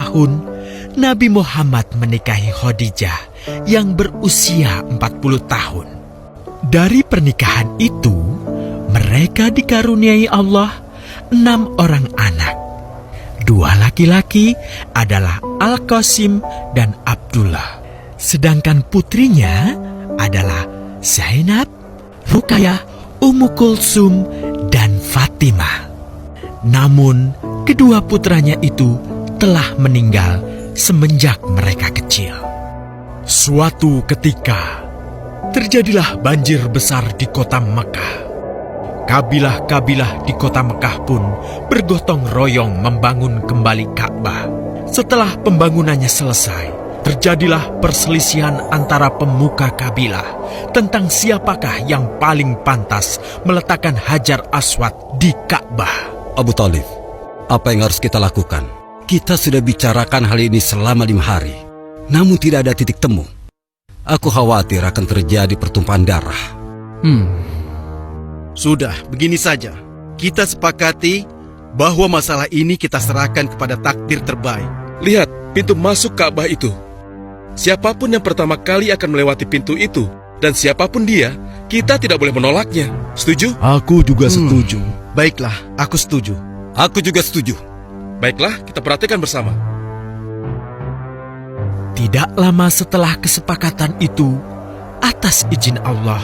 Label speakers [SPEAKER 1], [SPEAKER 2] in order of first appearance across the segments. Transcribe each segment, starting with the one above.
[SPEAKER 1] tahun, Nabi Muhammad menikahi Khadijah yang berusia 40 tahun. Dari pernikahan itu, mereka dikaruniai Allah 6 orang anak. 2 laki-laki adalah Al-Qasim dan Abdullah. Sedangkan putrinya adalah Zainab, Ruqayyah, Ummu Kulsum, dan Fatimah. Namun, kedua putranya itu telah meninggal semenjak mereka kecil. Suatu ketika, terjadilah banjir besar di kota Mekah. Kabilah-kabilah di kota Mekah pun bergotong royong membangun kembali Ka'bah. Setelah pembangunannya selesai, terjadilah perselisihan antara pemuka kabilah tentang siapakah yang paling pantas meletakkan Hajar Aswad di Ka'bah.
[SPEAKER 2] Abu Thalib, apa yang harus kita lakukan? Kita sudah bicarakan hal ini selama 5 hari, namun tidak ada titik temu. Aku khawatir akan terjadi pertumpahan darah.
[SPEAKER 3] Sudah, begini saja. Kita sepakati bahwa masalah ini kita serahkan kepada takdir terbaik.
[SPEAKER 4] Lihat pintu masuk Ka'bah itu. Siapapun yang pertama kali akan melewati pintu itu, dan siapapun dia, kita tidak boleh menolaknya. Setuju?
[SPEAKER 5] Aku juga setuju.
[SPEAKER 3] Baiklah, aku setuju.
[SPEAKER 2] Aku juga setuju.
[SPEAKER 4] Baiklah, kita perhatikan bersama.
[SPEAKER 1] Tidak lama setelah kesepakatan itu, atas izin Allah,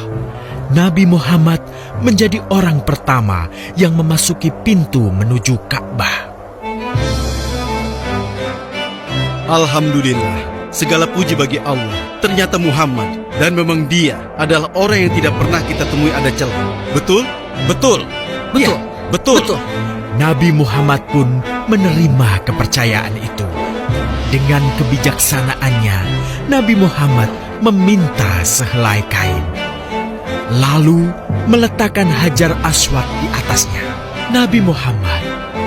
[SPEAKER 1] Nabi Muhammad menjadi orang pertama yang memasuki pintu menuju Ka'bah.
[SPEAKER 3] Alhamdulillah, segala puji bagi Allah. Ternyata Muhammad, dan memang dia adalah orang yang tidak pernah kita temui ada celah. Betul?
[SPEAKER 2] Betul.
[SPEAKER 3] Betul.
[SPEAKER 2] Betul.
[SPEAKER 1] Nabi Muhammad pun menerima kepercayaan itu. Dengan kebijaksanaannya, Nabi Muhammad meminta sehelai kain, lalu meletakkan Hajar Aswad di atasnya. Nabi Muhammad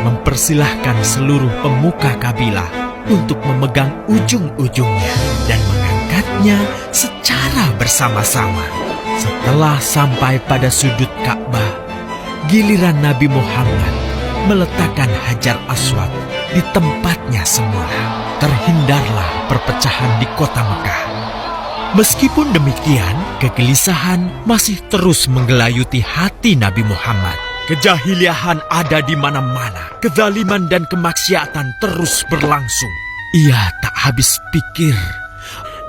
[SPEAKER 1] mempersilahkan seluruh pemuka kabilah untuk memegang ujung-ujungnya dan mengangkatnya secara bersama-sama. Setelah sampai pada sudut Ka'bah, giliran Nabi Muhammad meletakkan Hajar Aswad di tempatnya semula. Terhindarlah perpecahan di kota Mekah. Meskipun demikian, kegelisahan masih terus menggelayuti hati Nabi Muhammad. Kejahiliahan ada di mana-mana. Kezaliman dan kemaksiatan terus berlangsung. Ia tak habis pikir.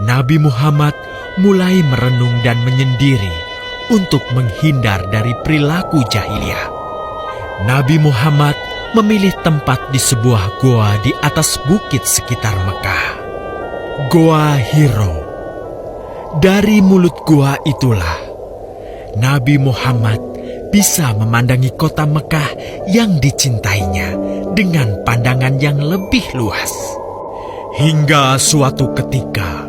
[SPEAKER 1] Nabi Muhammad mulai merenung dan menyendiri untuk menghindar dari perilaku jahiliyah. Nabi Muhammad memilih tempat di sebuah goa di atas bukit sekitar Mekah. Goa Hiro. Dari mulut goa itulah Nabi Muhammad bisa memandangi kota Mekah yang dicintainya dengan pandangan yang lebih luas. Hingga suatu ketika,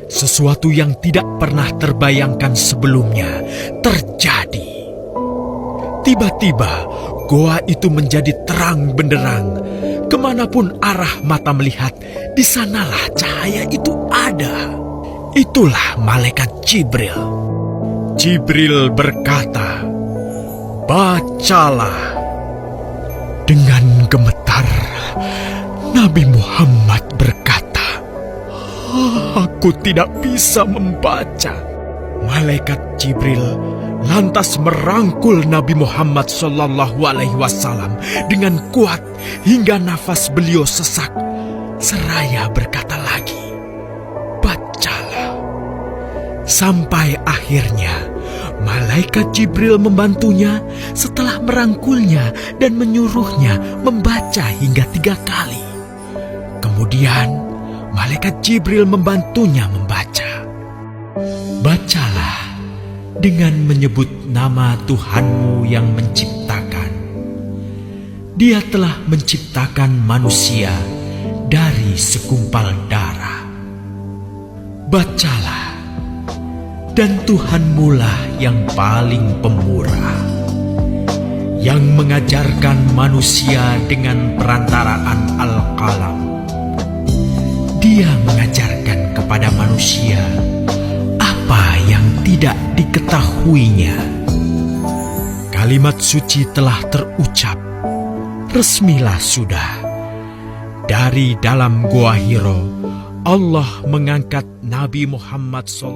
[SPEAKER 1] sesuatu yang tidak pernah terbayangkan sebelumnya terjadi. Tiba-tiba, goa itu menjadi terang benderang. Kemanapun arah mata melihat, di sanalah cahaya itu ada. Itulah malaikat Jibril. Jibril berkata, "Bacalah." Dengan gemetar, Nabi Muhammad berkata, "Aku tidak bisa membaca." Malaikat Jibril lantas merangkul Nabi Muhammad SAW dengan kuat hingga nafas beliau sesak. Seraya berkata lagi, "Bacalah." Sampai akhirnya malaikat Jibril membantunya setelah merangkulnya dan menyuruhnya membaca hingga 3 kali. Kemudian malaikat Jibril membantunya membaca. "Bacalah dengan menyebut nama Tuhanmu yang menciptakan. Dia telah menciptakan manusia dari segumpal darah. Bacalah, dan Tuhanmulah yang paling pemurah, yang mengajarkan manusia dengan perantaraan Al-Qalam. Dia mengajarkan kepada manusia apa yang tidak diketahuinya." Kalimat suci telah terucap, resmilah sudah. Dari dalam Gua Hiro, Allah mengangkat Nabi Muhammad SAW